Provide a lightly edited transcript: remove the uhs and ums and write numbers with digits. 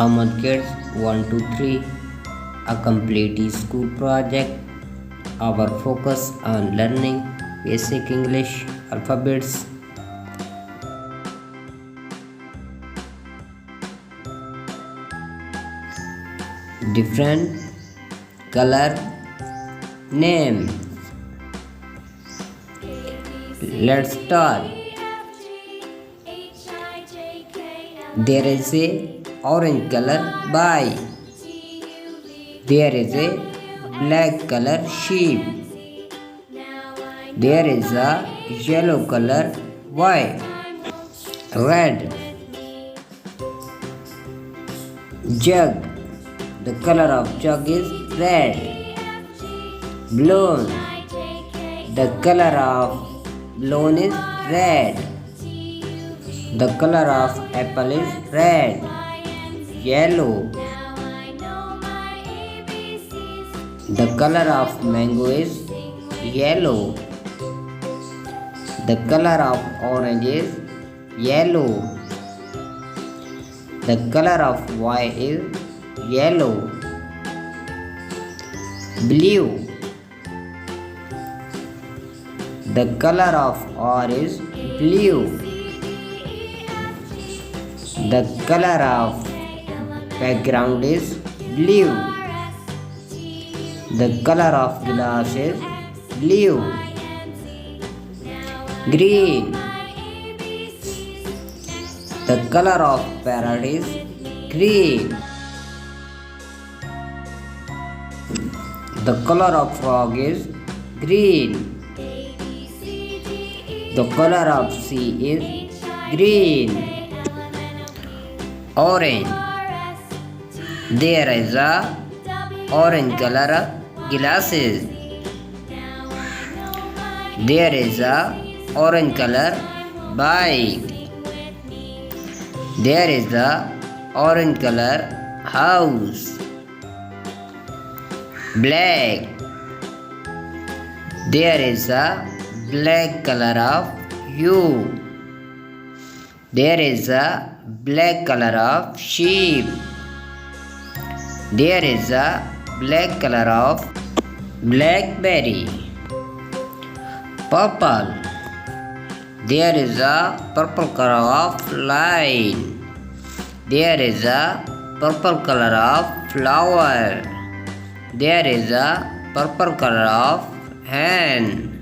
Ahmad Kids 1 to 3, a complete school project. Our focus on learning basic English alphabets. Different color name. Let's start. There is a orange color bye. There is a black color sheep. There is a yellow color Y. Red jug. The color of jug is red. Balloon. The color of balloon is red. The color of apple is red. Yellow. The color of mango is yellow. The color of orange is yellow. The color of Y is yellow. Blue. The color of R is blue. The color of background is blue. The color of glass is blue. Green. The color of parrot is green. The color of frog is green. The color of sea is green. Orange. There is a orange color glasses. There is a orange color bike. There is a orange color house. Black. There is a black color of U. There is a black color of sheep. There is a black color of blackberry. Purple. There is a purple color of lion. There is a purple color of flower. There is a purple color of hen.